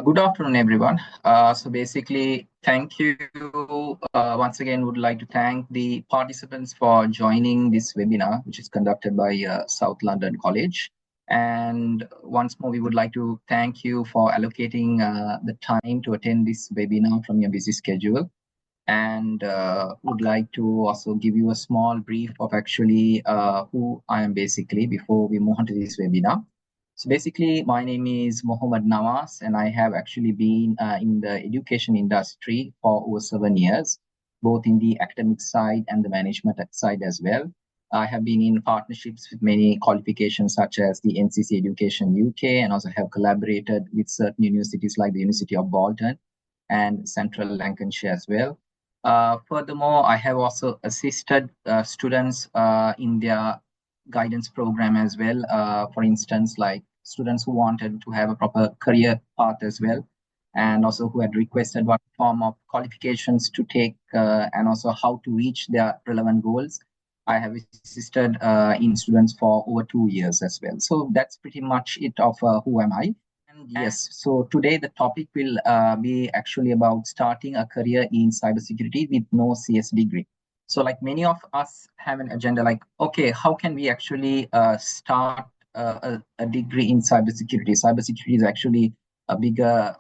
Good afternoon, everyone. So basically, thank you. Once again, would like to thank the participants for joining this webinar, which is conducted by South London College. And once more, we would like to thank you for allocating the time to attend this webinar from your busy schedule. And would like to also give you a small brief of actually who I am basically before we move on to this webinar. So basically, my name is Mohammed Nawas, and I have actually been in the education industry for over 7 years, both in the academic side and the management side as well. I have been in partnerships with many qualifications such as the NCC Education UK, and also have collaborated with certain universities like the University of Bolton and Central Lancashire as well. Furthermore, I have also assisted students in their guidance program as well. For instance, like students who wanted to have a proper career path as well, and also who had requested what form of qualifications to take and also how to reach their relevant goals. I have assisted in students for over 2 years as well. So that's pretty much it of who am I. And yes, so today the topic will be actually about starting a career in cybersecurity with no CS degree. So like many of us have an agenda like, okay, how can we actually start a degree in cybersecurity? Cybersecurity is actually a bigger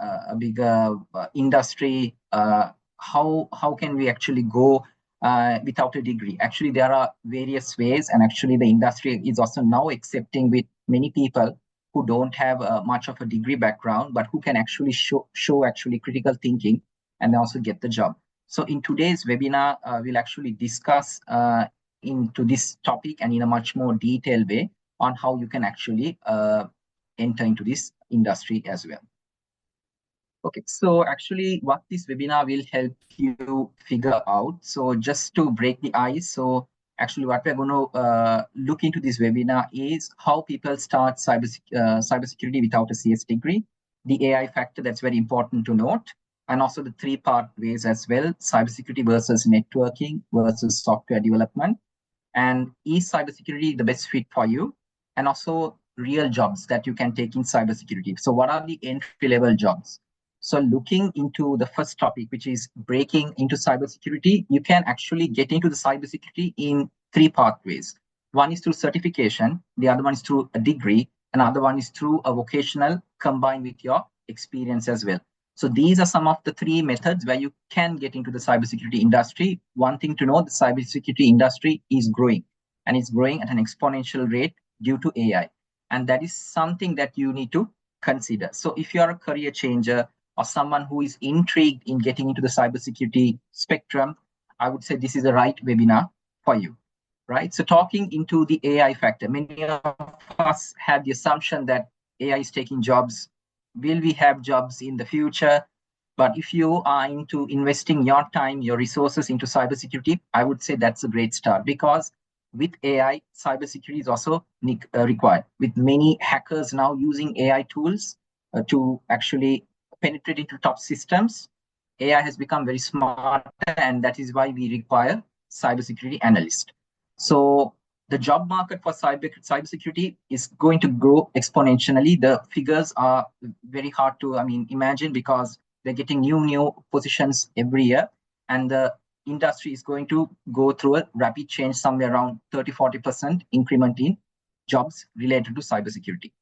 industry. How can we actually go without a degree? Actually, there are various ways, and actually the industry is also now accepting with many people who don't have much of a degree background, but who can actually show actually critical thinking and also get the job. So in today's webinar, we'll actually discuss into this topic and in a much more detailed way on how you can actually enter into this industry as well. Okay, so actually what this webinar will help you figure out. So just to break the ice, so actually what we're going to look into this webinar is how people start cybersecurity without a CS degree, the AI factor that's very important to note, and also the three-part ways as well, cybersecurity versus networking versus software development, and is cybersecurity the best fit for you, and also real jobs that you can take in cybersecurity. So what are the entry-level jobs? So looking into the first topic, which is breaking into cybersecurity, you can actually get into the cybersecurity in three pathways. One is through certification, the other one is through a degree, another one is through a vocational combined with your experience as well. So these are some of the three methods where you can get into the cybersecurity industry. One thing to know, the cybersecurity industry is growing, and it's growing at an exponential rate due to AI. And that is something that you need to consider. So if you are a career changer, or someone who is intrigued in getting into the cybersecurity spectrum, I would say this is the right webinar for you, right? So talking into the AI factor, many of us have the assumption that AI is taking jobs. Will we have jobs in the future? But if you are into investing your time, your resources into cybersecurity, I would say that's a great start, because with AI, cybersecurity is also required. With many hackers now using AI tools to actually penetrate into top systems, AI has become very smart, and that is why we require cybersecurity analysts. So the job market for cybersecurity is going to grow exponentially. The figures are very hard to imagine, because they're getting new positions every year, and the industry is going to go through a rapid change, somewhere around 30-40% increment in jobs related to cybersecurity.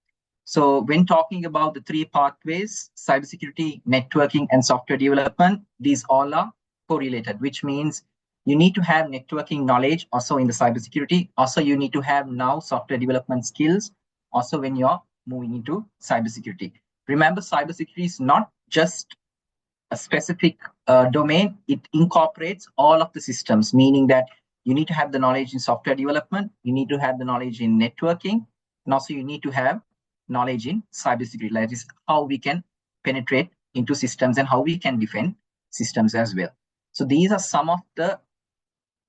So when talking about the three pathways, cybersecurity, networking, and software development, these all are correlated, which means you need to have networking knowledge also in the cybersecurity. Also, you need to have now software development skills also when you're moving into cybersecurity. Remember, cybersecurity is not just a specific domain. It incorporates all of the systems, meaning that you need to have the knowledge in software development, you need to have the knowledge in networking, and also you need to have knowledge in cybersecurity. That is how we can penetrate into systems and how we can defend systems as well. So these are some of the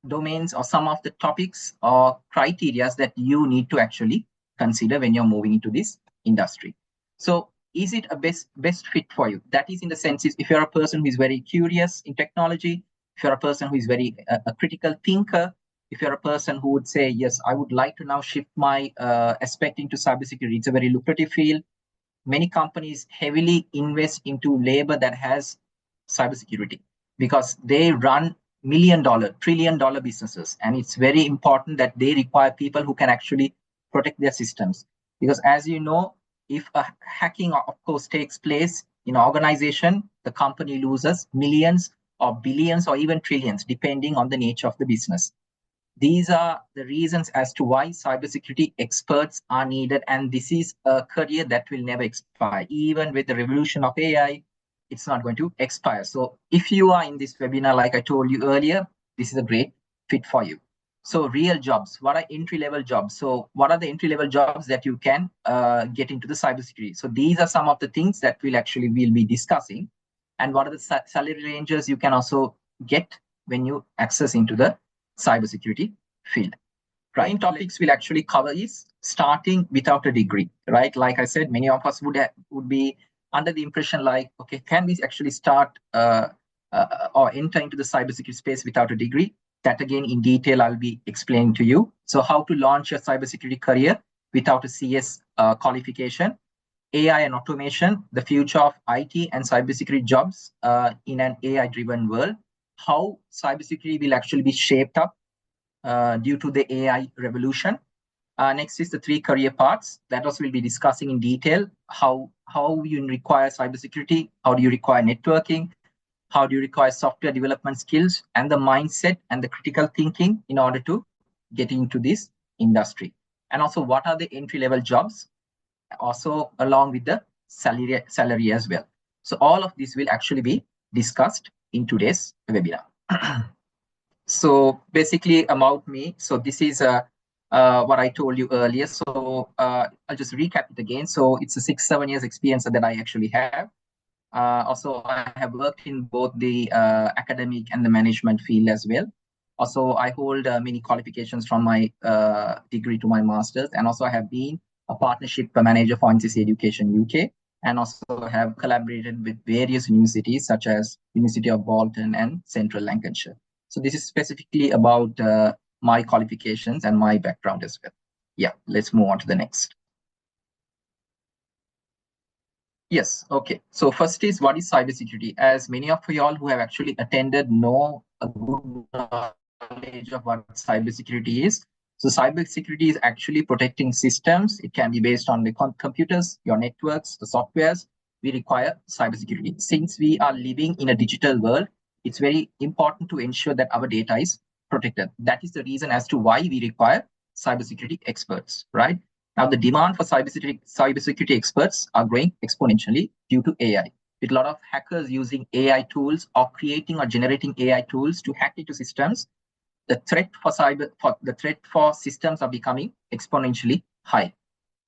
domains or some of the topics or criteria that you need to actually consider when you're moving into this industry. So is it a best fit for you? That is, in the sense, is if you're a person who is very curious in technology, if you're a person who is very a critical thinker, if you're a person who would say, yes, I would like to now shift my aspect into cybersecurity, it's a very lucrative field, many companies heavily invest into labor that has cybersecurity because they run $1 million, $1 trillion businesses. And it's very important that they require people who can actually protect their systems. Because as you know, if a hacking, of course, takes place in an organization, the company loses millions or billions or even trillions, depending on the nature of the business. These are the reasons as to why cybersecurity experts are needed. And this is a career that will never expire. Even with the revolution of AI, it's not going to expire. So if you are in this webinar, like I told you earlier, this is a great fit for you. So real jobs, what are entry-level jobs? So what are the entry-level jobs that you can get into the cybersecurity? So these are some of the things that we'll be discussing. And what are the salary ranges you can also get when you access into the cybersecurity field. Right. Main topics we'll actually cover is starting without a degree, right? Like I said, many of us would be under the impression like, okay, can we actually start or enter into the cybersecurity space without a degree? That again, in detail, I'll be explaining to you. So how to launch your cybersecurity career without a CS qualification, AI and automation, the future of IT and cybersecurity jobs in an AI-driven world, how cybersecurity will actually be shaped up due to the AI revolution. Next is the 3 career paths that also we'll be discussing in detail. How you require cybersecurity, how do you require networking, how do you require software development skills, and the mindset and the critical thinking in order to get into this industry. And also, what are the entry-level jobs? Also, along with the salary as well. So all of this will actually be discussed in today's webinar. So basically about me, so this is what I told you earlier. So I'll just recap it again. So it's a 6-7 years experience that I actually have. Also, I have worked in both the academic and the management field as well. Also, I hold many qualifications from my degree to my master's, and also I have been a partnership manager for NCC Education UK, and also have collaborated with various universities such as University of Bolton and Central Lancashire. So this is specifically about my qualifications and my background as well. Yeah, let's move on to the next. Yes, okay. So first is, what is cybersecurity? As many of you all who have actually attended know a good knowledge of what cybersecurity is. So cybersecurity is actually protecting systems. It can be based on the computers, your networks, the softwares. We require cybersecurity. Since we are living in a digital world, it's very important to ensure that our data is protected. That is the reason as to why we require cybersecurity experts, right? Now, the demand for cybersecurity experts are growing exponentially due to AI. With a lot of hackers using AI tools or creating or generating AI tools to hack into systems, the threat for systems are becoming exponentially high.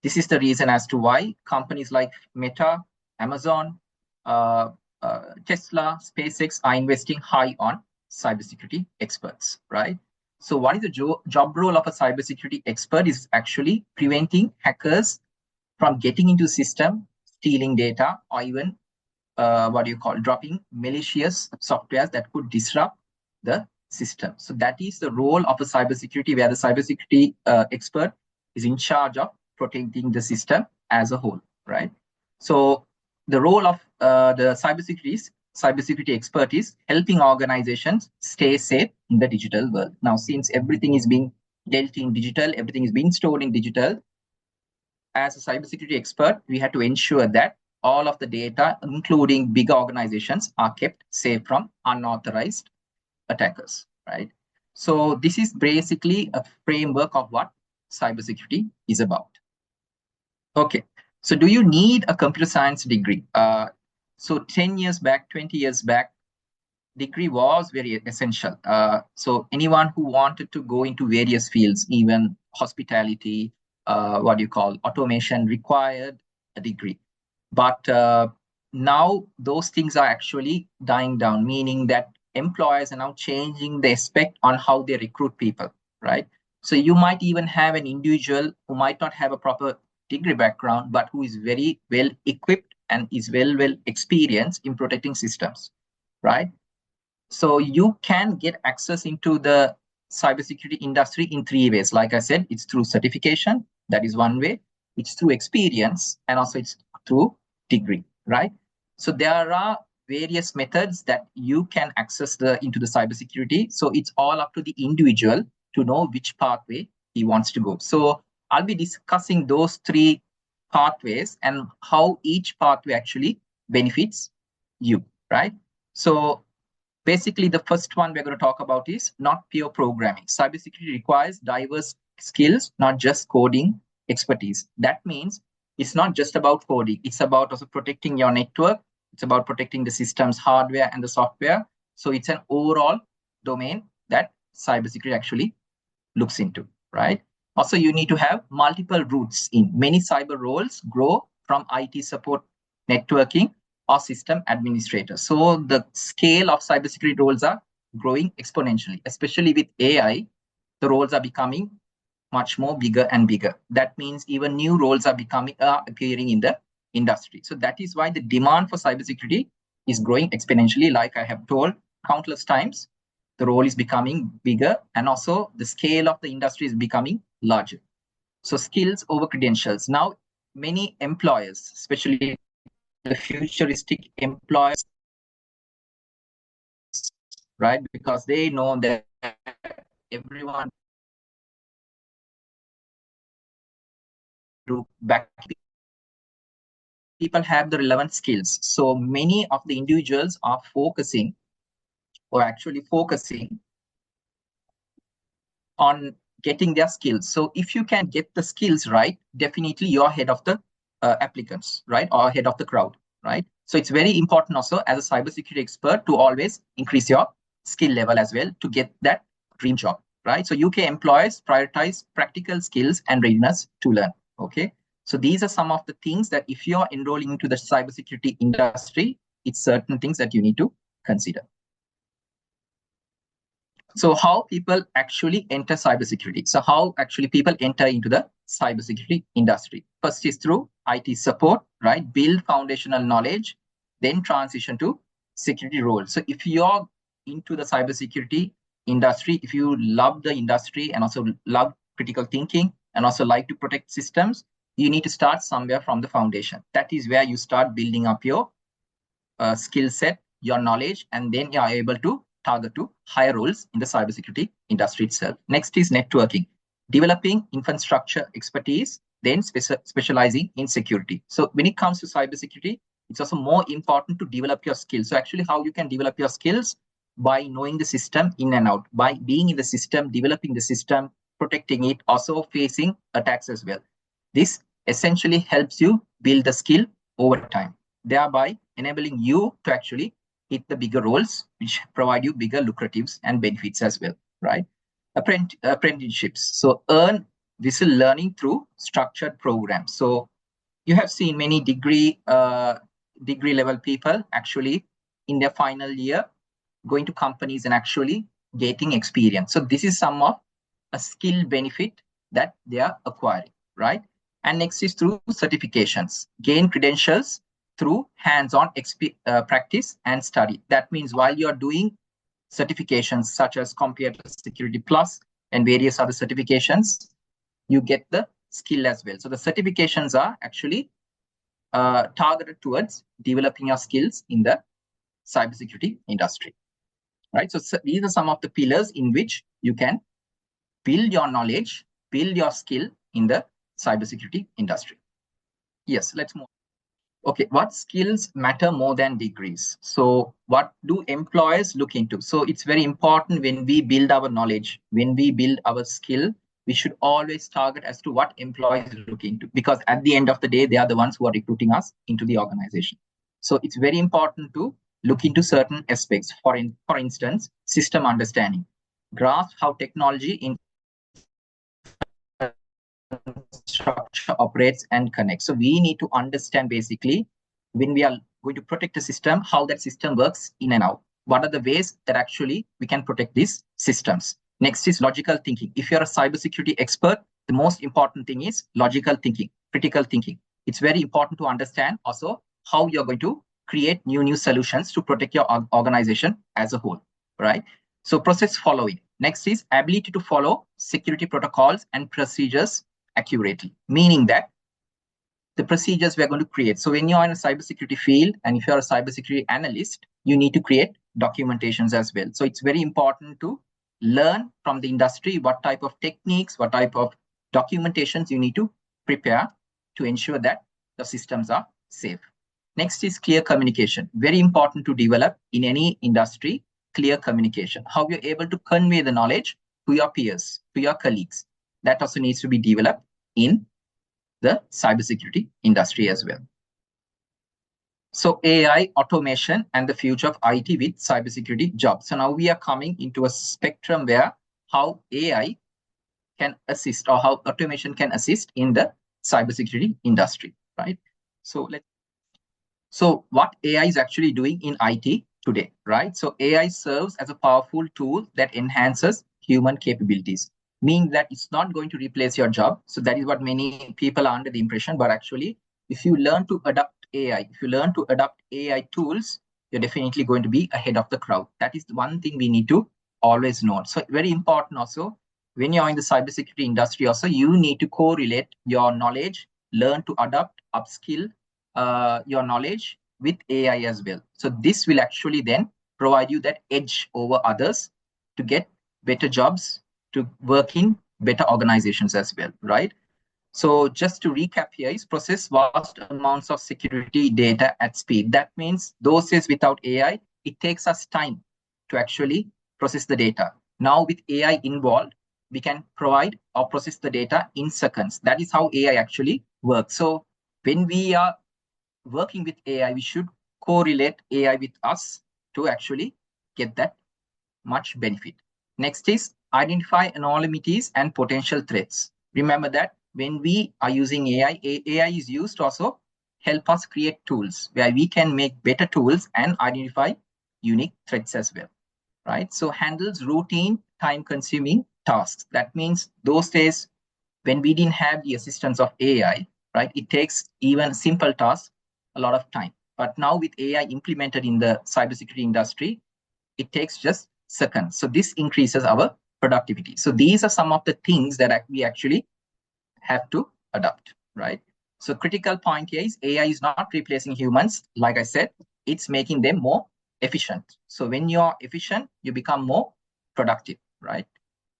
This is the reason as to why companies like Meta, Amazon, Tesla, SpaceX are investing high on cybersecurity experts, right? So what is the job role of a cybersecurity expert is actually preventing hackers from getting into the system, stealing data, or even dropping malicious softwares that could disrupt the system. So that is the role of a cybersecurity, where the cybersecurity expert is in charge of protecting the system as a whole, right? So the role of the cybersecurity expert is helping organizations stay safe in the digital world. Now, since everything is being dealt in digital, everything is being stored in digital, as a cybersecurity expert, we have to ensure that all of the data, including bigger organizations, are kept safe from unauthorized attackers, right? So this is basically a framework of what cybersecurity is about. Okay, so do you need a computer science degree? So 10 years back, 20 years back, degree was very essential. So anyone who wanted to go into various fields, even hospitality, automation, required a degree. But now those things are actually dying down, meaning that employers are now changing the aspect on how they recruit people, right? So you might even have an individual who might not have a proper degree background, but who is very well equipped and is well experienced in protecting systems, right? So you can get access into the cybersecurity industry in 3 ways. Like I said, it's through certification. That is one way. It's through experience, and also it's through degree, right? So there are various methods that you can access into the cybersecurity. So it's all up to the individual to know which pathway he wants to go. So I'll be discussing those three pathways and how each pathway actually benefits you, right? So basically, the first one we're going to talk about is not pure programming. Cybersecurity requires diverse skills, not just coding expertise. That means it's not just about coding. It's about also protecting your network. It's about protecting the system's hardware and the software. So it's an overall domain that cybersecurity actually looks into, right? Also, you need to have multiple routes in. Many cyber roles grow from IT support, networking, or system administrator. So the scale of cybersecurity roles are growing exponentially, especially with AI. The roles are becoming much more bigger and bigger. That means even new roles are appearing in the industry. So that is why the demand for cybersecurity is growing exponentially. Like I have told countless times, the role is becoming bigger, and also the scale of the industry is becoming larger. So skills over credentials. Now, many employers, especially the futuristic employers, right? Because they know that everyone do back people have the relevant skills. So many of the individuals are focusing on getting their skills. So if you can get the skills right, definitely you're ahead of the applicants, right? Or ahead of the crowd, right? So it's very important also as a cybersecurity expert to always increase your skill level as well to get that dream job, right? So UK employers prioritize practical skills and readiness to learn, okay? So these are some of the things that if you're enrolling into the cybersecurity industry, it's certain things that you need to consider. So how people actually enter cybersecurity. So how actually people enter into the cybersecurity industry. First is through IT support, right? Build foundational knowledge, then transition to security roles. So if you're into the cybersecurity industry, if you love the industry and also love critical thinking and also like to protect systems, you need to start somewhere from the foundation. That is where you start building up your skill set, your knowledge, and then you are able to target to higher roles in the cybersecurity industry itself. Next is networking, developing infrastructure expertise, then specializing in security. So when it comes to cybersecurity, it's also more important to develop your skills. So actually how you can develop your skills by knowing the system in and out, by being in the system, developing the system, protecting it, also facing attacks as well. This essentially helps you build the skill over time, thereby enabling you to actually hit the bigger roles, which provide you bigger lucratives and benefits as well, right? Apprenticeships. So earn whistle learning through structured programs. So you have seen many degree level people actually in their final year going to companies and actually getting experience. So this is some of a skill benefit that they are acquiring, right? And next is through certifications, gain credentials through hands-on practice and study. That means while you're doing certifications such as Computer Security Plus and various other certifications, you get the skill as well. So the certifications are actually targeted towards developing your skills in the cybersecurity industry, right? So these are some of the pillars in which you can build your knowledge, build your skill in the cybersecurity industry. Yes, let's move. Okay, what skills matter more than degrees? So what do employers look into? So it's very important when we build our knowledge, when we build our skill, we should always target as to what employees look into, because at the end of the day, they are the ones who are recruiting us into the organization. So it's very important to look into certain aspects. For instance, system understanding, grasp how technology structure operates and connects. So we need to understand basically when we are going to protect a system, how that system works in and out. What are the ways that actually we can protect these systems? Next is logical thinking. If you're a cybersecurity expert, the most important thing is logical thinking, critical thinking. It's very important to understand also how you're going to create new solutions to protect your organization as a whole, right? So process following. Next is ability to follow security protocols and procedures accurately, meaning that the procedures we are going to create. So when you're in a cybersecurity field, and if you're a cybersecurity analyst, you need to create documentations as well. So it's very important to learn from the industry what type of techniques, what type of documentations you need to prepare to ensure that the systems are safe. Next is clear communication. Very important to develop in any industry, clear communication. How you're able to convey the knowledge to your peers, to your colleagues. That also needs to be developed in the cybersecurity industry as well. So AI, automation, and the future of IT with cybersecurity jobs. So now we are coming into a spectrum where how AI can assist or how automation can assist in the cybersecurity industry, right? So what AI is actually doing in IT today, right? So AI serves as a powerful tool that enhances human capabilities, meaning that it's not going to replace your job. So that is what many people are under the impression. But actually, if you learn to adapt AI, if you learn to adapt AI tools, you're definitely going to be ahead of the crowd. That is one thing we need to always note. So very important also, when you're in the cybersecurity industry also, you need to correlate your knowledge, learn to adapt, upskill your knowledge with AI as well. So this will actually then provide you that edge over others to get better jobs, to work in better organizations as well, right? So just to recap here is process vast amounts of security data at speed. That means those days without AI, it takes us time to actually process the data. Now with AI involved, we can provide or process the data in seconds. That is how AI actually works. So when we are working with AI, we should correlate AI with us to actually get that much benefit. Next is identify anomalies and potential threats. Remember that when we are using AI, AI is used to also help us create tools where we can make better tools and identify unique threats as well, right? So handles routine, time-consuming tasks. That means those days when we didn't have the assistance of AI, right, it takes even simple tasks a lot of time. But now with AI implemented in the cybersecurity industry, it takes just seconds. So this increases our productivity. So these are some of the things that we actually have to adopt, right? So critical point here is AI is not replacing humans. Like I said, it's making them more efficient. So when you're efficient, you become more productive, right?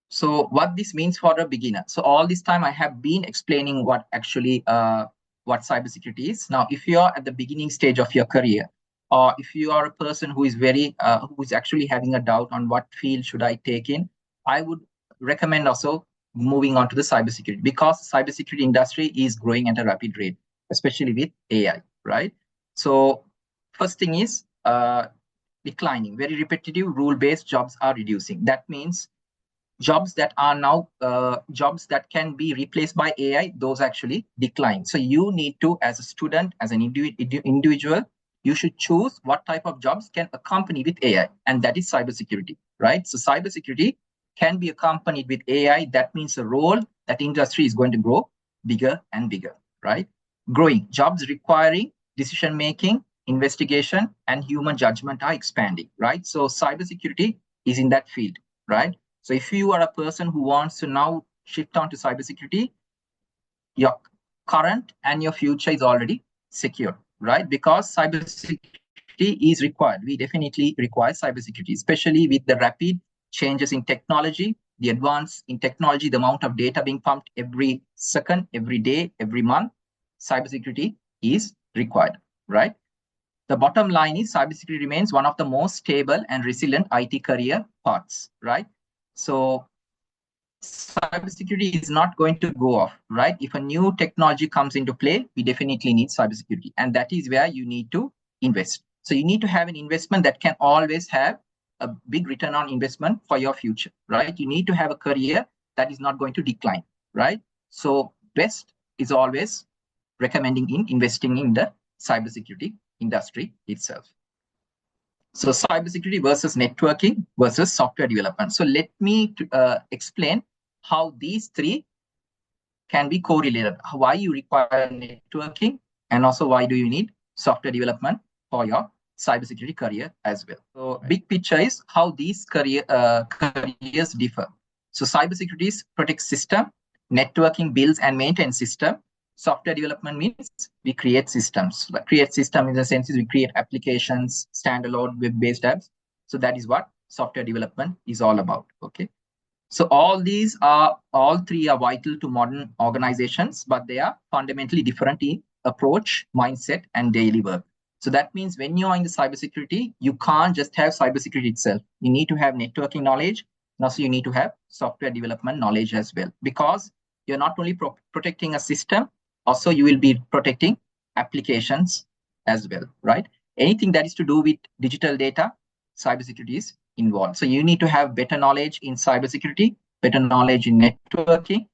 So what this means for a beginner. So all this time I have been explaining what actually what cybersecurity is. Now, if you are at the beginning stage of your career, or if you are a person who is who is actually having a doubt on what field should I take in, I would recommend also moving on to the cybersecurity, because cybersecurity industry is growing at a rapid rate, especially with AI, right? So first thing is declining. Very repetitive rule-based jobs are reducing. That means jobs that are now jobs that can be replaced by AI, those actually decline. So you need to, as a student, as an individual, you should choose what type of jobs can accompany with AI, and that is cybersecurity, right? So cybersecurity can be accompanied with AI. That means the role that industry is going to grow bigger and bigger, right? Growing jobs requiring decision making, investigation, and human judgment are expanding, right? So cybersecurity is in that field, right? So if you are a person who wants to now shift on to cybersecurity, your current and your future is already secure, right? Because cybersecurity is required. We definitely require cybersecurity, especially with the rapid changes in technology, the advance in technology, the amount of data being pumped every second, every day, every month. Cybersecurity is required, right? The bottom line is cybersecurity remains one of the most stable and resilient IT career paths, right? So cybersecurity is not going to go off, right? If a new technology comes into play, we definitely need cybersecurity. And that is where you need to invest. So you need to have an investment that can always have a big return on investment for your future, right? You need to have a career that is not going to decline, right? So best is always recommending in investing in the cybersecurity industry itself. So cybersecurity versus networking versus software development. So let me explain how these three can be correlated. Why you require networking, and also why do you need software development for your cybersecurity career as well. So big picture is how these careers differ. So cybersecurity is protect system, networking builds and maintain system, Software development means we create systems. Like create system in the sense is we create applications, standalone web-based apps. So that is what software development is all about. Okay. So all three are vital to modern organizations, but they are fundamentally different in approach, mindset, and daily work. So that means when you are in the cybersecurity, you can't just have cybersecurity itself. You need to have networking knowledge, and also you need to have software development knowledge as well, because you're not only protecting a system, also you will be protecting applications as well, right? Anything that is to do with digital data, cybersecurity is involved. So you need to have better knowledge in cybersecurity, better knowledge in networking,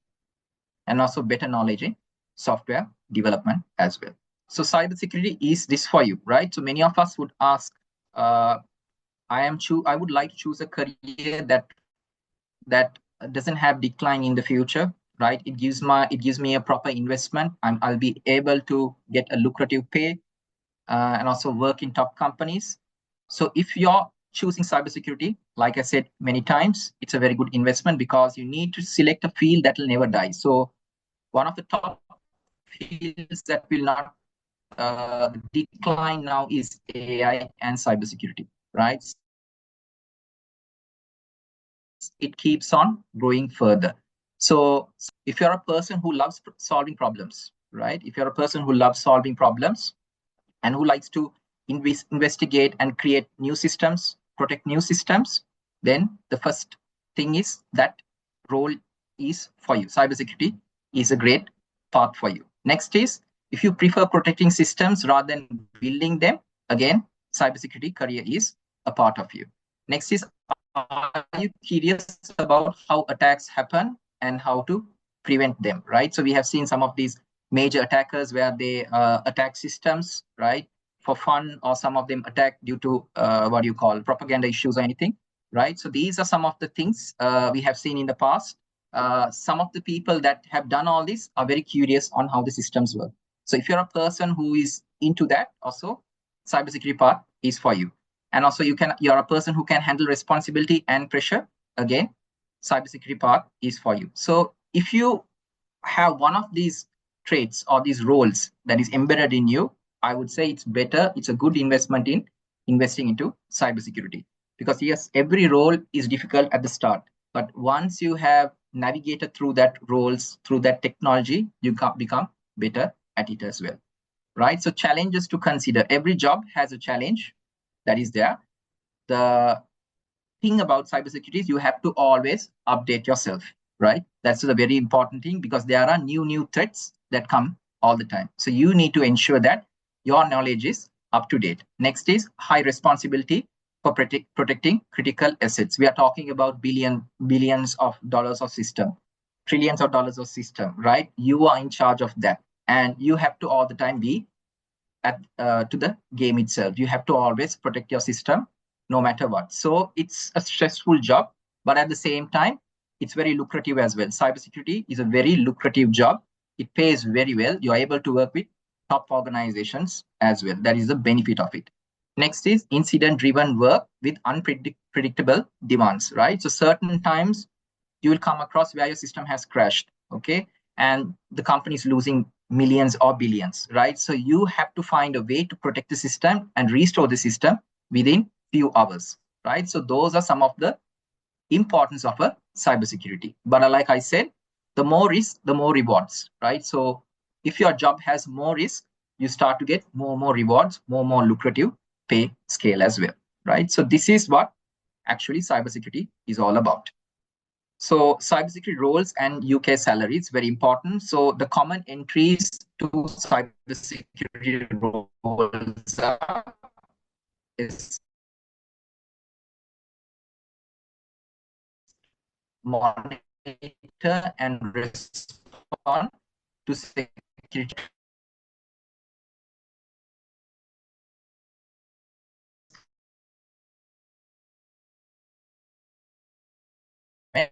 and also better knowledge in software development as well. So cybersecurity is this for you, right? So many of us would ask, I would like to choose a career that doesn't have decline in the future, right? It gives me a proper investment. I'll be able to get a lucrative pay and also work in top companies. So if you're choosing cybersecurity, like I said many times, it's a very good investment because you need to select a field that will never die. So one of the top fields that will not decline now is AI and cybersecurity, right? It keeps on growing further. So if you're a person who loves solving problems, right? If you're a person who loves solving problems, and who likes to investigate and create new systems, protect new systems, then the first thing is that role is for you. Cybersecurity is a great path for you. Next is, if you prefer protecting systems rather than building them, again, cybersecurity career is a part of you. Next is, are you curious about how attacks happen and how to prevent them, right? So we have seen some of these major attackers where they attack systems, right, for fun, or some of them attack due to what do you call propaganda issues or anything, right? So these are some of the things we have seen in the past. Some of the people that have done all this are very curious on how the systems work. So if you're a person who is into that, also cybersecurity part is for you. And also you're a person who can handle responsibility and pressure. Again, cybersecurity part is for you. So if you have one of these traits or these roles that is embedded in you, I would say it's a good investment in investing into cybersecurity. Because yes, every role is difficult at the start, but once you have navigated through that roles, through that technology, you can become better at it as well, right? So challenges to consider. Every job has a challenge that is there. The thing about cybersecurity is you have to always update yourself, right? That's a very important thing because there are new threats that come all the time. So you need to ensure that your knowledge is up to date. Next is high responsibility for protecting critical assets. We are talking about billions of dollars of system, trillions of dollars of system, right? You are in charge of that, and you have to all the time be at to the game itself. You have to always protect your system no matter what. So it's a stressful job, but at the same time, it's very lucrative as well. Cybersecurity is a very lucrative job. It pays very well. You're able to work with top organizations as well. That is the benefit of it. Next is incident driven work with unpredictable demands, right? So certain times you will come across where your system has crashed, okay, and the company is losing millions or billions, right? So you have to find a way to protect the system and restore the system within few hours, right? So those are some of the importance of a cybersecurity. But like I said, the more risk, the more rewards, right? So if your job has more risk, you start to get more rewards, more lucrative pay scale as well, right? So this is what actually cybersecurity is all about. So cybersecurity roles and UK salaries, very important. So the common entries to cybersecurity roles are is monitor and respond to security and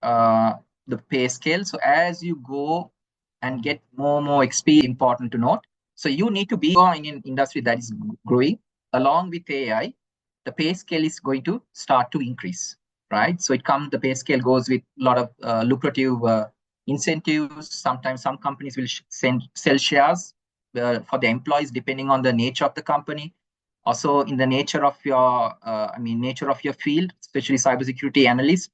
the pay scale. So as you go and get more experience, important to note. So you need to be in an industry that is growing along with AI. The pay scale is going to start to increase, right? So the pay scale goes with a lot of lucrative incentives. Sometimes some companies will sell shares for the employees, depending on the nature of the company. Also, in the nature of your, nature of your field, especially cybersecurity analysts,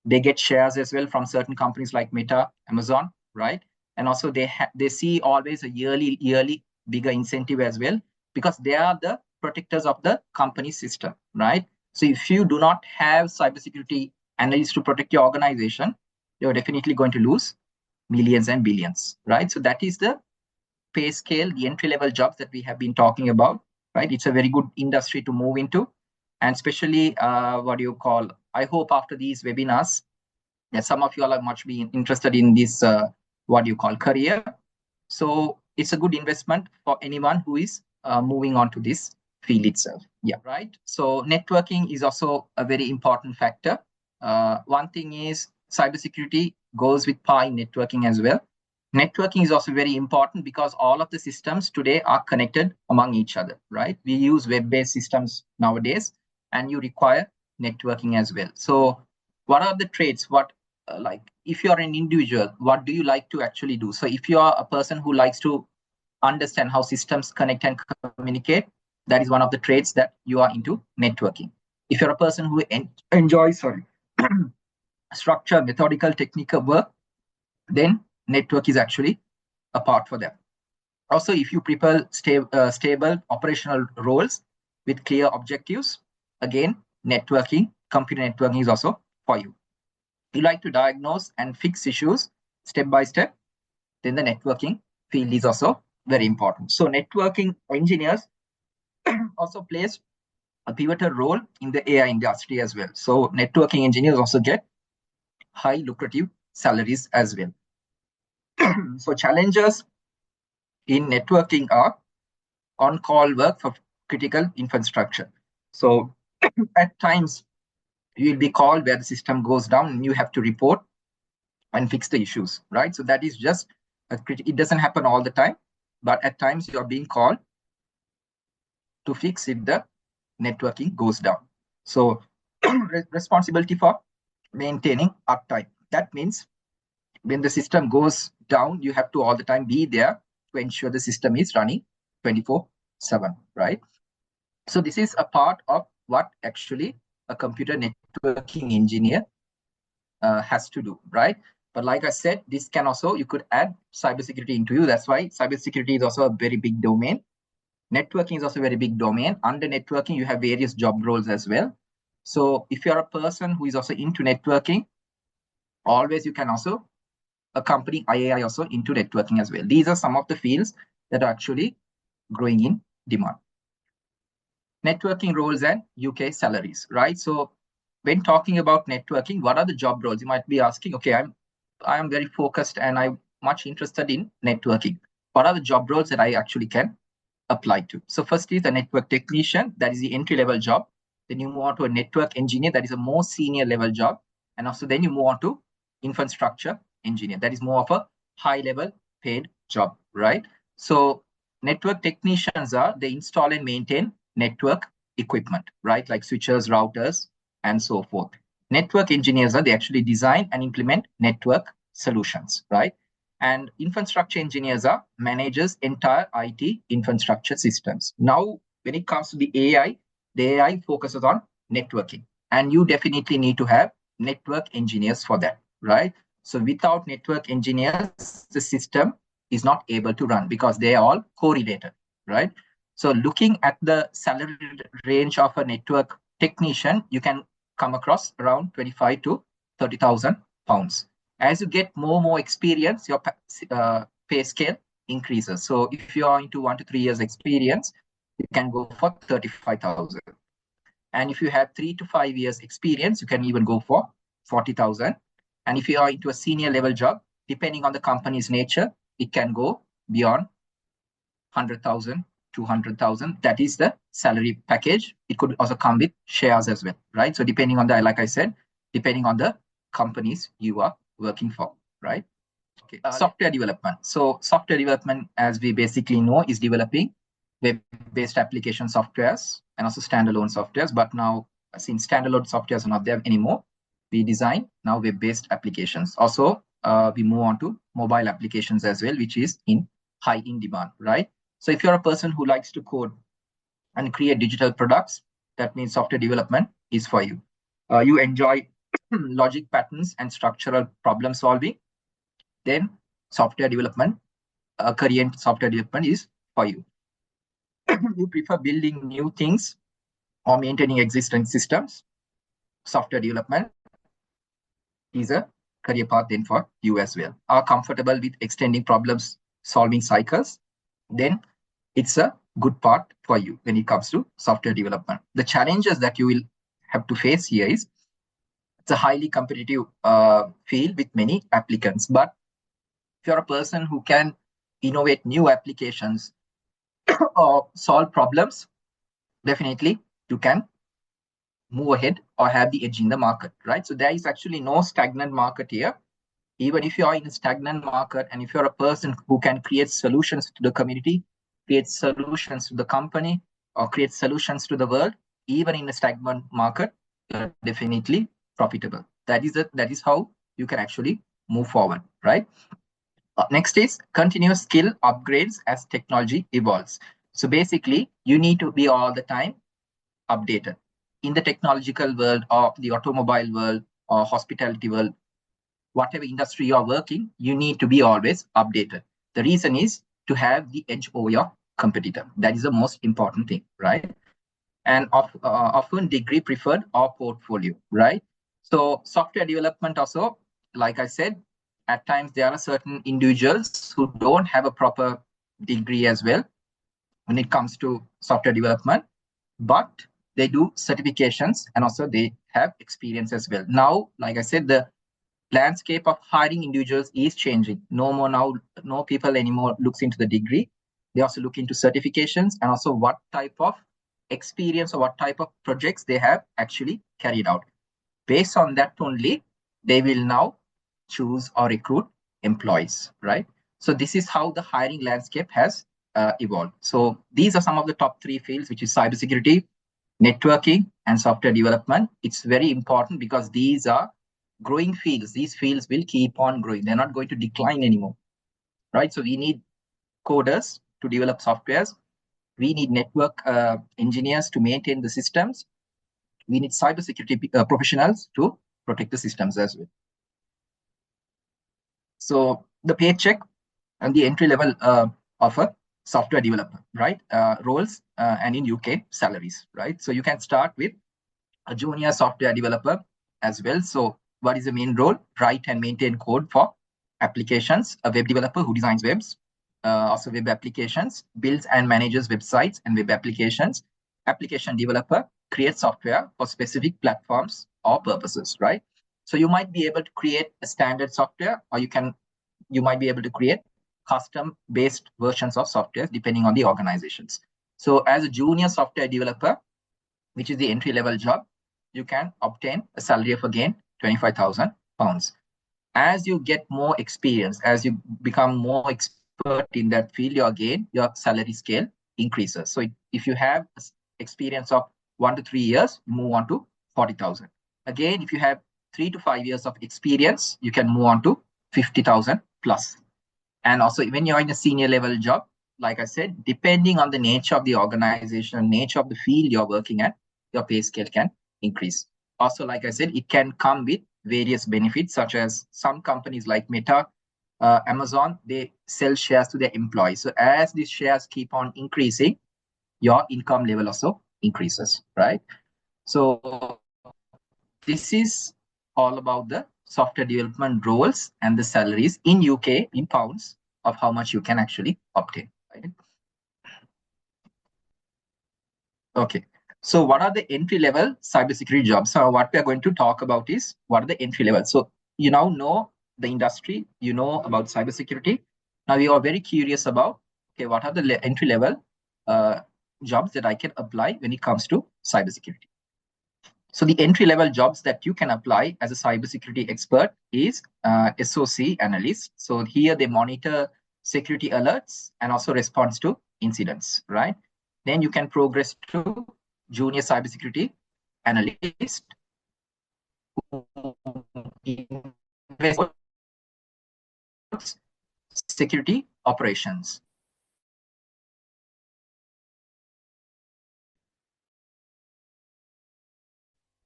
they get shares as well from certain companies like Meta, Amazon, right? And also they see always a yearly bigger incentive as well, because they are the protectors of the company system, right? So if you do not have cybersecurity analysts to protect your organization, you're definitely going to lose millions and billions, right? So that is the pay scale, the entry-level jobs that we have been talking about, right? It's a very good industry to move into. And especially, I hope after these webinars, that some of you all are much be interested in this, career. So it's a good investment for anyone who is moving on to this field itself. Yeah, right. So networking is also a very important factor. One thing is cybersecurity goes with pi networking as well. Networking is also very important because all of the systems today are connected among each other, right? We use web-based systems nowadays, and you require networking as well. So what are the traits? Like if you're an individual, what do you like to actually do? So if you are a person who likes to understand how systems connect and communicate, that is one of the traits that you are into networking. If you're a person who enjoys structured, methodical, technical work, then network is actually a part for them. Also, if you prefer stable operational roles with clear objectives, again, computer networking is also for you. You like to diagnose and fix issues step by step, then the networking field is also very important. So networking engineers also plays a pivotal role in the AI industry as well. So networking engineers also get high lucrative salaries as well. So challenges in networking are on-call work for critical infrastructure. So at times you will be called where the system goes down and you have to report and fix the issues, right? So that is just it doesn't happen all the time, but at times you are being called to fix if the networking goes down. So responsibility for maintaining uptime. That means when the system goes down, you have to all the time be there to ensure the system is running 24/7, right? So this is a part of what actually a computer networking engineer has to do, right? But like I said, this can also, you could add cybersecurity into you. That's why cybersecurity is also a very big domain. Networking is also a very big domain. Under networking, you have various job roles as well. So if you're a person who is also into networking, always you can also accompany IAI also into networking as well. These are some of the fields that are actually growing in demand. Networking roles and UK salaries, right? So when talking about networking, what are the job roles? You might be asking, okay, I'm very focused and I'm much interested in networking. What are the job roles that I actually can apply to? So first is the network technician, that is the entry-level job. Then you move on to a network engineer, that is a more senior level job. And also then you move on to infrastructure engineer, that is more of a high-level paid job, right? So network technicians they install and maintain network equipment, right? Like switches, routers, and so forth. Network engineers they actually design and implement network solutions, right? And infrastructure engineers managers entire IT infrastructure systems. Now, when it comes to the AI focuses on networking, and you definitely need to have network engineers for that, right? So without network engineers, the system is not able to run because they are all correlated, right? So looking at the salary range of a network technician, you can come across around 25 to 30,000 pounds. As you get more experience, your pay scale increases. So if you are into 1 to 3 years experience, you can go for 35,000. And if you have 3 to 5 years experience, you can even go for 40,000. And if you are into a senior level job, depending on the company's nature, it can go beyond 100,000 200,000. That is the salary package. It could also come with shares as well, right? So depending on the, like I said, depending on the companies you are working for, right? Okay, software development. So software development, as we basically know, is developing web-based application softwares and also standalone softwares. But now, since standalone softwares are not there anymore, we design now web-based applications. Also, we move on to mobile applications as well, which is high in demand, right? So if you're a person who likes to code and create digital products, that means software development is for you. You enjoy logic patterns and structural problem solving, then software development, career in software development is for you. You prefer building new things or maintaining existing systems, software development is a career path then for you as well. Are comfortable with extending problems solving cycles, then it's a good part for you when it comes to software development. The challenges that you will have to face here is it's a highly competitive field with many applicants. But if you're a person who can innovate new applications or solve problems, definitely you can move ahead or have the edge in the market, right? So there is actually no stagnant market here. Even if you are in a stagnant market and if you're a person who can create solutions to the community, create solutions to the company, or create solutions to the world, even in a stagnant market, you're definitely profitable. That is how you can actually move forward, right? Next is continuous skill upgrades as technology evolves. So basically, you need to be all the time updated. In the technological world or the automobile world or hospitality world, whatever industry you are working, you need to be always updated. The reason is to have the edge over your competitor. That is the most important thing, right? And often degree preferred or portfolio, right? So software development also, like I said, at times there are certain individuals who don't have a proper degree as well when it comes to software development, but they do certifications and also they have experience as well. Now, like I said, the landscape of hiring individuals is changing. No people anymore looks into the degree. They also look into certifications and also what type of experience or what type of projects they have actually carried out. Based on that only, they will now choose or recruit employees, right? So this is how the hiring landscape has evolved. So these are some of the top 3 fields, which is cybersecurity, networking, and software development. It's very important because these are growing fields. These fields will keep on growing. They're not going to decline anymore, right? So we need coders to develop softwares. We need network engineers to maintain the systems. We need cybersecurity professionals to protect the systems as well. So the paycheck and the entry level of a software developer, right? Roles and in UK salaries, right? So you can start with a junior software developer as well. So what is the main role? Write and maintain code for applications. A web developer who designs webs, also web applications, builds and manages websites and web applications. Application developer creates software for specific platforms or purposes, right? So you might be able to create a standard software, or you might be able to create custom-based versions of software depending on the organizations. So as a junior software developer, which is the entry-level job, you can obtain a salary of again £25,000. As you get more experience, as you become more expert in that field, your salary scale increases. So if you have experience of 1 to 3 years, you move on to 40,000. Again, if you have 3 to 5 years of experience, you can move on to 50,000 plus. And also when you're in a senior level job, like I said, depending on the nature of the organization, nature of the field you're working at, your pay scale can increase. Also, like I said, it can come with various benefits, such as some companies like Meta, Amazon, they sell shares to their employees. So as these shares keep on increasing, your income level also increases, right? So this is all about the software development roles and the salaries in UK in pounds of how much you can actually obtain, right? Okay. So what are the entry-level cybersecurity jobs? So what we are going to talk about is what are the entry level. So you now know the industry, you know about cybersecurity. Now you are very curious about, okay, what are the entry level jobs that I can apply when it comes to cybersecurity. So the entry-level jobs that you can apply as a cybersecurity expert is SOC analyst. So here they monitor security alerts and also response to incidents, right? Then you can progress to junior cybersecurity analyst who investigates security operations.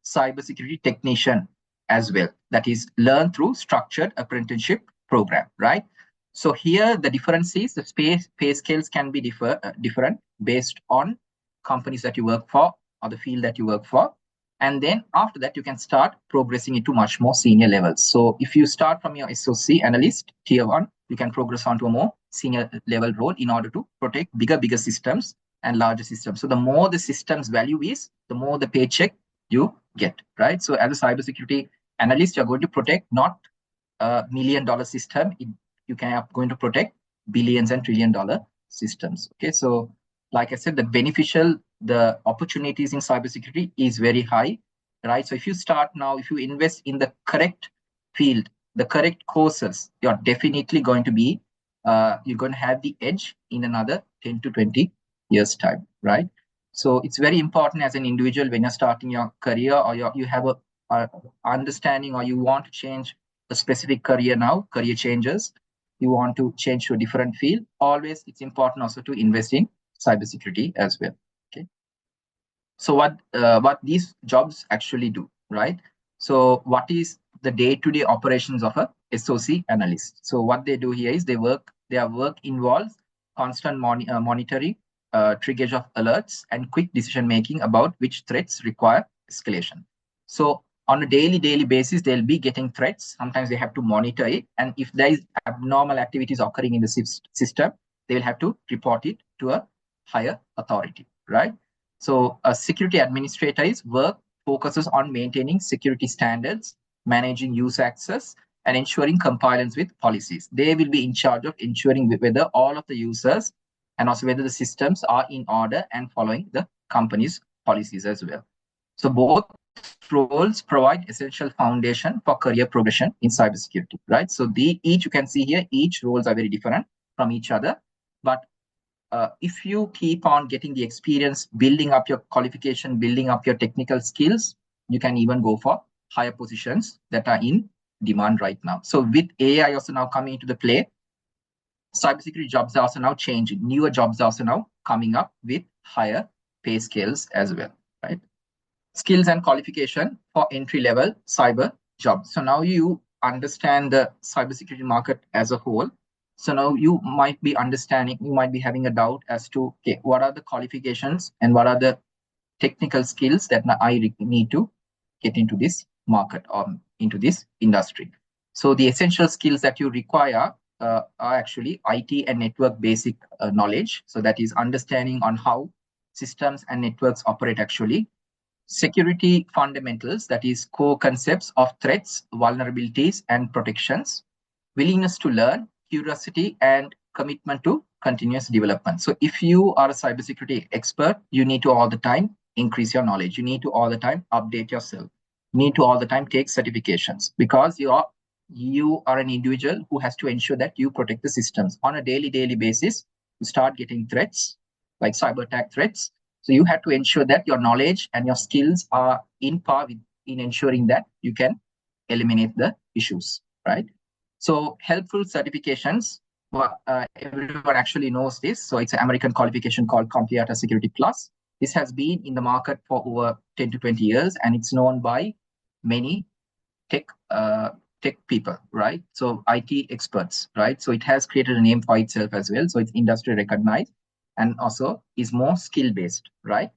Cybersecurity technician as well. That is learn through structured apprenticeship program, right? So here the difference is the pay scales can be different based on companies that you work for or the field that you work for. And then after that, you can start progressing into much more senior levels. So if you start from your SOC analyst tier 1, you can progress on to a more senior level role in order to protect bigger systems and larger systems. So the more the system's value is, the more the paycheck you get, right? So as a cybersecurity analyst, you're going to protect not a $1 million system. You can going to protect billions and $1 trillion systems. Okay, so like I said, the opportunities in cybersecurity is very high, right? So if you start now, if you invest in the correct field, the correct courses, you're definitely going to be, you're going to have the edge in another 10 to 20 years time, right? So it's very important as an individual when you're starting your career or you have a understanding or you want to change a specific career now, career changes, you want to change to a different field, always it's important also to invest in cybersecurity as well. Okay. So what these jobs actually do, right? So what is the day-to-day operations of a SOC analyst? So what they do here is their work involves constant monitoring, triggers of alerts, and quick decision making about which threats require escalation. So on a daily basis, they'll be getting threats. Sometimes they have to monitor it, and if there is abnormal activities occurring in the system, they will have to report it to a higher authority, right? So a security administrator's work focuses on maintaining security standards, managing user access, and ensuring compliance with policies. They will be in charge of ensuring whether all of the users and also whether the systems are in order and following the company's policies as well. So both roles provide essential foundation for career progression in cybersecurity, right? So each you can see here, each roles are very different from each other, but if you keep on getting the experience, building up your qualification, building up your technical skills, you can even go for higher positions that are in demand right now. So with AI also now coming into the play, cybersecurity jobs are also now changing. Newer jobs are also now coming up with higher pay scales as well, right? Skills and qualification for entry-level cyber jobs. So now you understand the cybersecurity market as a whole. So now you might be understanding, you might be having a doubt as to, okay, what are the qualifications and what are the technical skills that I need to get into this market or into this industry. So the essential skills that you require are actually IT and network basic knowledge. So that is understanding on how systems and networks operate actually. Security fundamentals, that is core concepts of threats, vulnerabilities, and protections. Willingness to learn, curiosity, and commitment to continuous development. So if you are a cybersecurity expert, you need to all the time increase your knowledge. You need to all the time update yourself. You need to all the time take certifications because you are an individual who has to ensure that you protect the systems on a daily basis. You start getting threats like cyber attack threats. So you have to ensure that your knowledge and your skills are in par in ensuring that you can eliminate the issues, right? So helpful certifications, everyone actually knows this. So it's an American qualification called CompTIA Security Plus. This has been in the market for over 10 to 20 years, and it's known by many tech people, right? So IT experts, right? So it has created a name for itself as well. So it's industry recognized and also is more skill-based, right?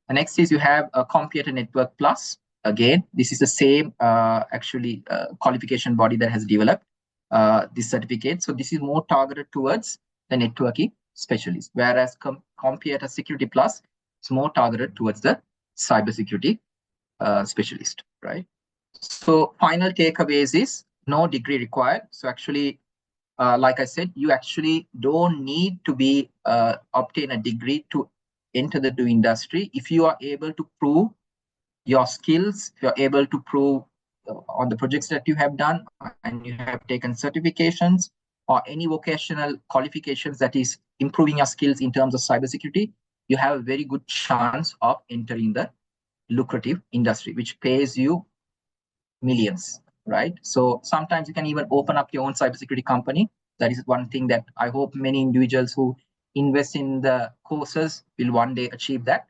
The next is you have a Computer Network Plus. Again, this is the same qualification body that has developed this certificate. So this is more targeted towards the networking specialist, whereas Computer Security Plus is more targeted towards the cybersecurity specialist, right? So final takeaways is no degree required. So actually, like I said, you actually don't need to be obtain a degree to enter the new industry, if you are able to prove your skills, if you're able to prove on the projects that you have done and you have taken certifications or any vocational qualifications that is improving your skills in terms of cybersecurity, you have a very good chance of entering the lucrative industry, which pays you millions, right? So sometimes you can even open up your own cybersecurity company. That is one thing that I hope many individuals who invest in the courses will one day achieve that,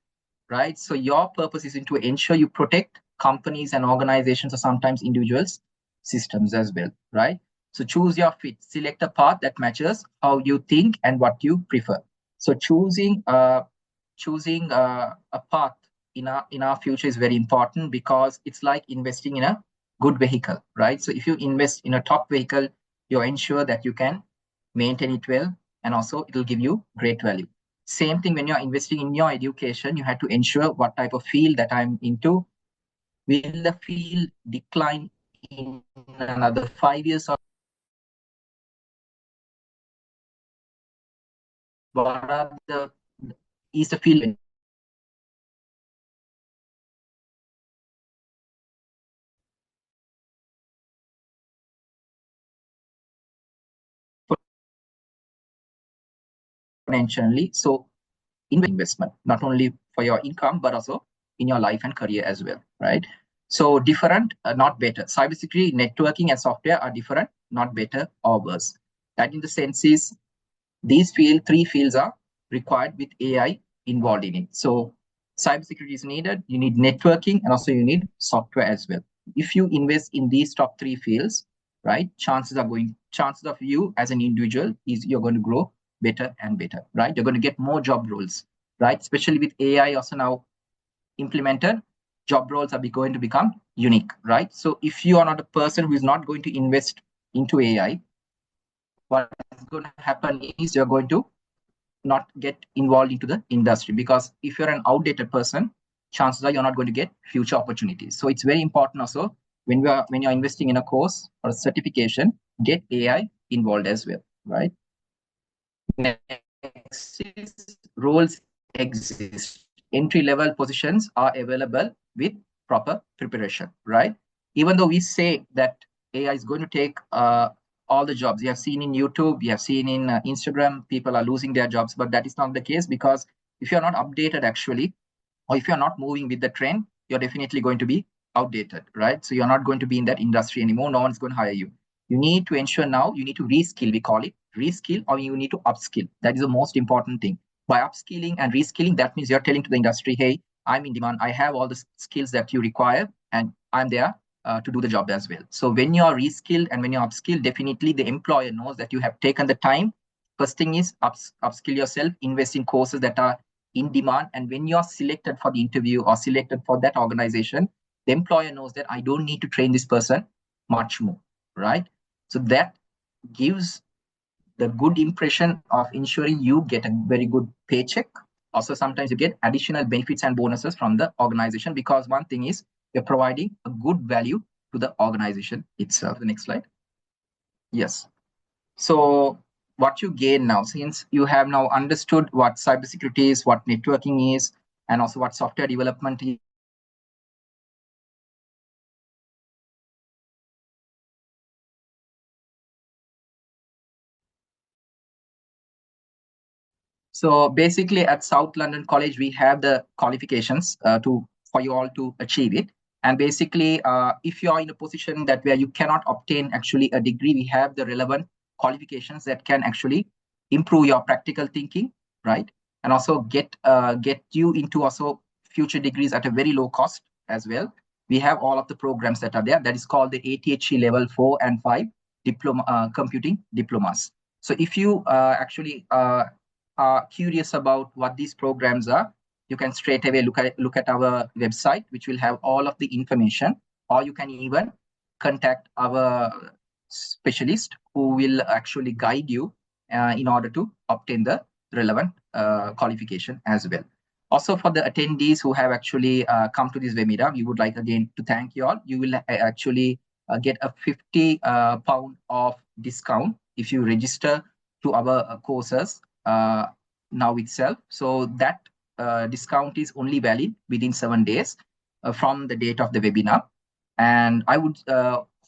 right? So your purpose is to ensure you protect companies and organizations or sometimes individuals' systems as well, right? So choose your fit, select a path that matches how you think and what you prefer. So choosing a path in our future is very important because it's like investing in a good vehicle, right? So if you invest in a top vehicle, you ensure that you can maintain it well, and also it will give you great value. Same thing when you're investing in your education, you have to ensure what type of field that I'm into. Will the field decline in another 5 years, or what are the is the field exponentially? So investment, not only for your income, but also in your life and career as well, right? So different, not better. Cybersecurity, networking, and software are different, not better or worse. That in the sense is three fields are required with AI involved in it. So cybersecurity is needed, you need networking, and also you need software as well. If you invest in these top three fields, right, chances of you as an individual is you're going to grow better and better, right? You're going to get more job roles, right? Especially with AI also now implemented, job roles are going to become unique, right? So if you are not a person who is not going to invest into AI, what is going to happen is you're going to not get involved into the industry, because if you're an outdated person, chances are you're not going to get future opportunities. So it's very important also when you're investing in a course or a certification, get AI involved as well, right? Next is roles exist. Entry level positions are available with proper preparation, right? Even though we say that AI is going to take all the jobs, you have seen in YouTube, you have seen in Instagram, people are losing their jobs, but that is not the case, because if you're not updated actually, or if you're not moving with the trend, you're definitely going to be outdated, right? So you're not going to be in that industry anymore. No one's going to hire you. You need to ensure now you need to reskill, we call it reskill, or you need to upskill. That is the most important thing. By upskilling and reskilling, that means you're telling to the industry, hey, I'm in demand. I have all the skills that you require, and I'm there to do the job as well. So when you are reskilled and when you upskill, definitely the employer knows that you have taken the time. First thing is upskill yourself, invest in courses that are in demand. And when you're selected for the interview or selected for that organization, the employer knows that I don't need to train this person much more, right? So that gives the good impression of ensuring you get a very good paycheck. Also, sometimes you get additional benefits and bonuses from the organization, because one thing is you're providing a good value to the organization itself. The next slide. Yes. So what you gain now, since you have now understood what cybersecurity is, what networking is, and also what software development is. So basically at South London College, we have the qualifications for you all to achieve it. And basically, if you are in a position that where you cannot obtain actually a degree, we have the relevant qualifications that can actually improve your practical thinking, right? And also get you into also future degrees at a very low cost as well. We have all of the programs that are there. That is called the ATHE level 4 and 5 diploma computing diplomas. So if you actually are curious about what these programs are, you can straight away look at our website, which will have all of the information, or you can even contact our specialist who will actually guide you in order to obtain the relevant qualification as well. Also, for the attendees who have actually come to this webinar, we would like again to thank you all. You will actually get a £50 of discount if you register to our courses now itself. So that discount is only valid within 7 days from the date of the webinar. And I would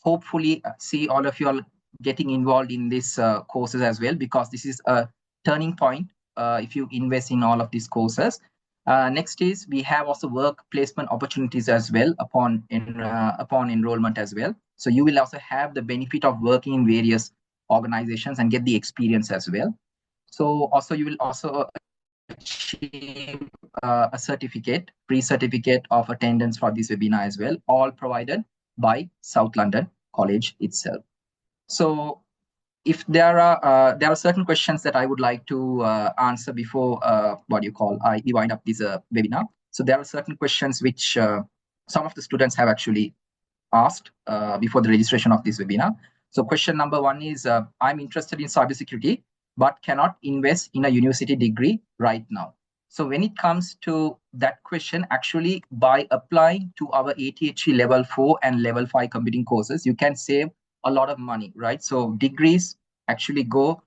hopefully see all of you all getting involved in these courses as well, because this is a turning point if you invest in all of these courses. Next is we have also work placement opportunities as well upon enrollment as well. So you will also have the benefit of working in various organizations and get the experience as well. So also you will also achieve a certificate, pre-certificate of attendance for this webinar as well, all provided by South London College itself. So if there are certain questions that I would like to answer before I wind up this webinar. So there are certain questions which some of the students have actually asked before the registration of this webinar. So question number 1 is, I'm interested in cybersecurity, but cannot invest in a university degree right now. So when it comes to that question, actually by applying to our ATHE level 4 and level 5 computing courses, you can save a lot of money, right? So degrees actually go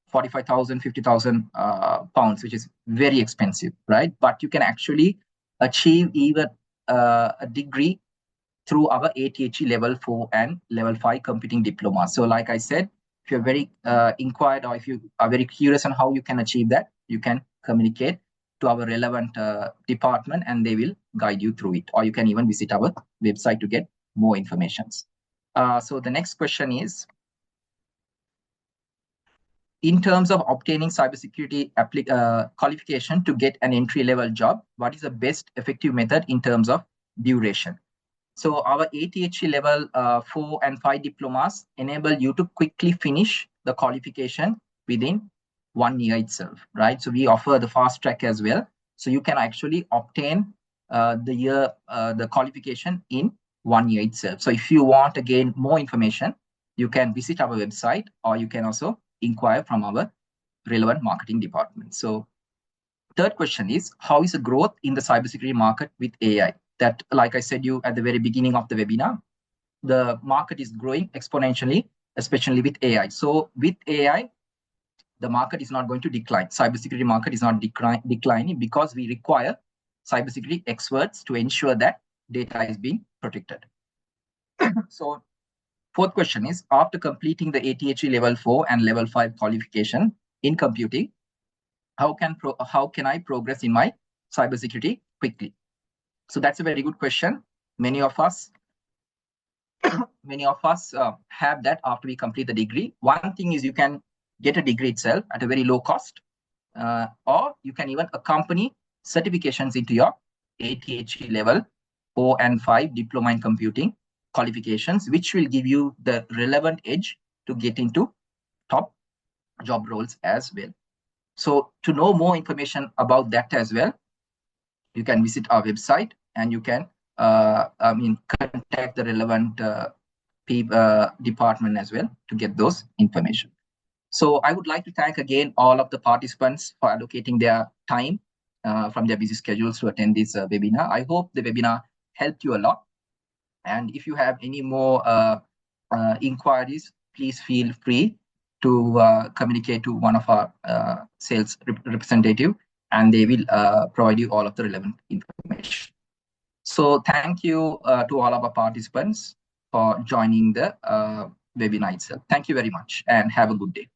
45,000, 50,000 pounds, which is very expensive, right? But you can actually achieve even a degree through our ATHE level 4 and level 5 computing diploma. So like I said, if you're very inquired, or if you are very curious on how you can achieve that, you can communicate to our relevant department and they will guide you through it. Or you can even visit our website to get more information. So the next question is, in terms of obtaining cybersecurity qualification to get an entry-level job, what is the best effective method in terms of duration? So our ATHE level 4 and 5 diplomas enable you to quickly finish the qualification within 1 year itself, right? So we offer the fast track as well. So you can actually obtain the qualification in 1 year itself. So if you want, again, more information, you can visit our website, or you can also inquire from our relevant marketing department. So third question is, how is the growth in the cybersecurity market with AI? That, like I said you at the very beginning of the webinar, the market is growing exponentially, especially with AI. So with AI, the market is not going to decline. Cybersecurity market is not declining because we require cybersecurity experts to ensure that data is being protected. So fourth question is, after completing the ATHE level 4 and level 5 qualification in computing, how can I progress in my cybersecurity quickly? So that's a very good question. Many of us have that after we complete the degree. One thing is you can get a degree itself at a very low cost, or you can even accompany certifications into your ATHE level 4 and 5 diploma in computing qualifications, which will give you the relevant edge to get into top job roles as well. So to know more information about that as well, you can visit our website and you can contact the relevant department as well to get those information. So I would like to thank again all of the participants for allocating their time from their busy schedules to attend this webinar. I hope the webinar helped you a lot. And if you have any more inquiries, please feel free to communicate to one of our sales representative, and they will provide you all of the relevant information. So thank you to all of our participants for joining the webinar itself. Thank you very much and have a good day.